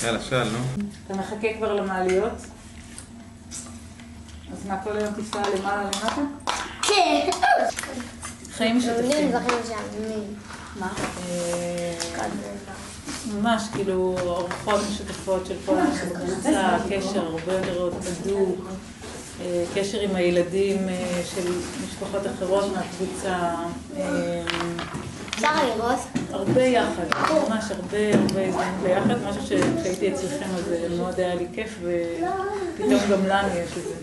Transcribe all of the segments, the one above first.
יאללה, שאל, נו. אתה מחכה כבר למעליות? אז מה, כל היום תיסע למעלה למטה? כן. חיים משותפים. מה? ממש, כאילו, ארוחות משותפות של כל האנשים בקבוצה, קשר הרבה יותר הדוק, קשר עם הילדים של משפחות אחרות מהקבוצה. אפשר לראות? הרבה יחד, ממש הרבה זמן ביחד, משהו שהייתי אצלכם אז מאוד היה לי כיף ופתאום גם לנו יש את זה.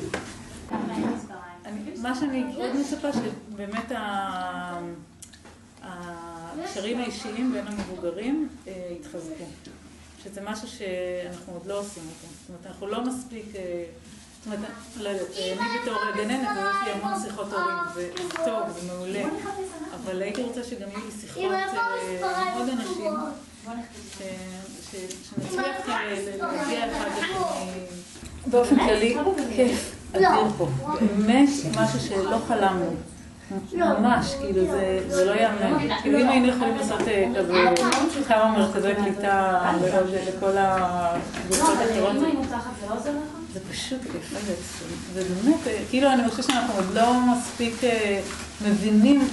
מה שאני עוד מצפה שבאמת הקשרים האישיים בין המבוגרים יתחזקו. שזה משהו שאנחנו עוד לא עושים אותו. זאת אומרת, אנחנו לא מספיק, זאת אומרת, לא יודעת, אני בתור גננת, אז יש לי המון שיחות הורים, וזה טוב, זה מעולה. אבל הייתי רוצה שגם יהיו לי שיחות עוד אנשים, שנצליח להגיע אחד לשני. באופן כללי, כיף, אדיר פה. באמת משהו שלא חלמנו. ממש, כאילו זה לא יאמן. כאילו אם היינו יכולים לעשות כזה כמה מרכזי קליטה לכל הקבוצות האחרות, זה פשוט כיף. זה באמת, כאילו אני חושבת שאנחנו עוד לא מספיק מבינים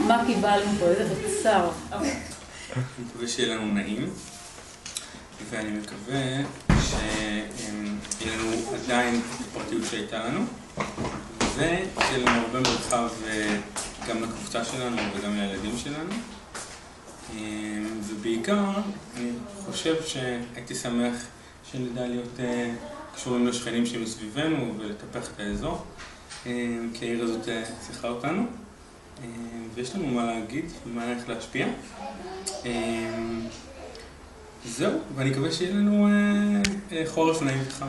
מה קיבלנו פה, איזה אוצר. אני מקווה שיהיה לנו נעים, ואני מקווה שיהיה לנו עדיין את הפרטיות שהייתה לנו, ושיהיה לנו הרבה מרחב גם לקבוצה שלנו וגם לילדים שלנו. ובעיקר, אני חושב שהייתי שמח שנדע להיות קשורים לשכנים שמסביבנו ולטפח את האזור, כי העיר הזאת צריכה אותנו. ויש לנו מה להגיד ומה איך להשפיע. זהו, ואני מקווה שיהיה לנו חורף נעים איתך.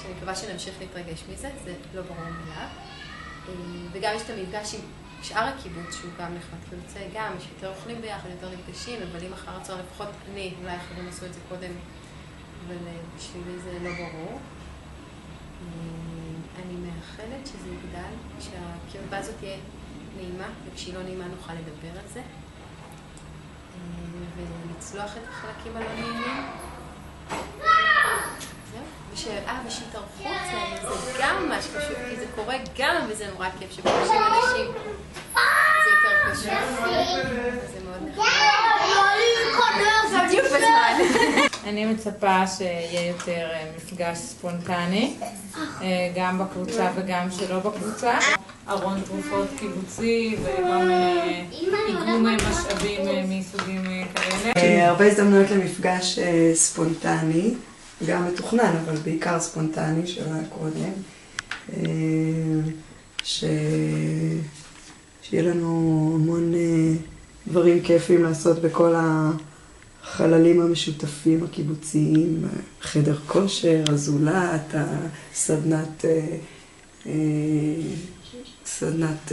אני מקווה שנמשיך להתרגש מזה, זה לא ברור מילה. וגם יש את המפגש עם שאר הקיבוץ שהוא גם נחמד, כאילו יוצא גם, יש יותר אוכלים ביחד, יותר נפגשים, מבלים אחר הצהר, לפחות אני, אולי אחרים עשו את זה קודם, אבל בשבילי זה לא ברור. אני מאחלת שזה יגדל, שהקרבה הזאת תהיה נעימה, וכשהיא לא נעימה נוכל לדבר על זה, ולצלוח את החלקים הלא נעימים. זהו, ושיתארחו אצלנו, זה גם ממש פשוט, כי זה קורה גם, וזה נורא כיף שפגשים אנשים, זה יותר פשוט, זה מאוד נחמד. בדיוק בזמן. אני מצפה שיהיה יותר מפגש ספונטני, גם בקבוצה וגם שלא בקבוצה. ארון תרופות קיבוצי וגם איגום משאבים מסוגים כאלה. הרבה הזדמנויות למפגש ספונטני, גם מתוכנן, אבל בעיקר ספונטני שלא היה קודם. שיהיה לנו המון דברים כיפים לעשות בכל החללים המשותפים הקיבוציים, חדר כושר, הזולת, סדנת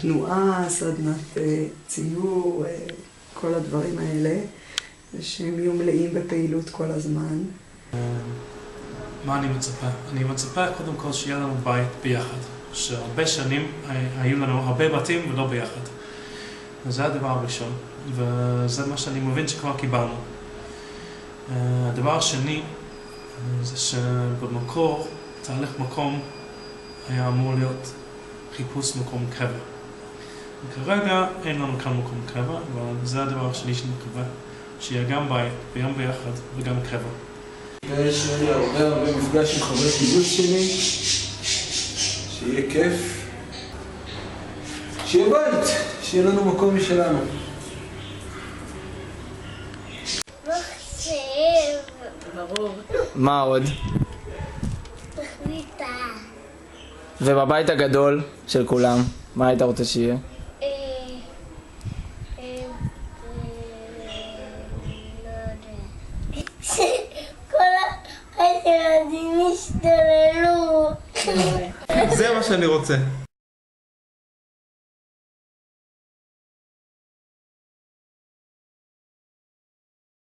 תנועה, סדנת ציור, כל הדברים האלה, שהם יהיו מלאים בפעילות כל הזמן. מה אני מצפה? אני מצפה קודם כל שיהיה לנו בית ביחד, שהרבה שנים היו לנו הרבה בתים ולא ביחד. וזה הדבר הראשון, וזה מה שאני מבין שכבר קיבלנו. הדבר השני זה שבמקור, תהליך מקום היה אמור להיות חיפוש מקום קבע. וכרגע אין לנו כאן מקום קבע, אבל זה הדבר השני שאני מקווה, שיהיה גם בית וגם ביחד וגם קבע. יש לי הרבה מפגש עם חברי קיבוץ שלי, שיהיה כיף, שיהיה בית, שיהיה לנו מקום משלנו. מחשב. ברור. מה עוד? תחליטה. ובבית הגדול של כולם, מה היית רוצה שיהיה? כל הילדים השתוללו. זה מה שאני רוצה.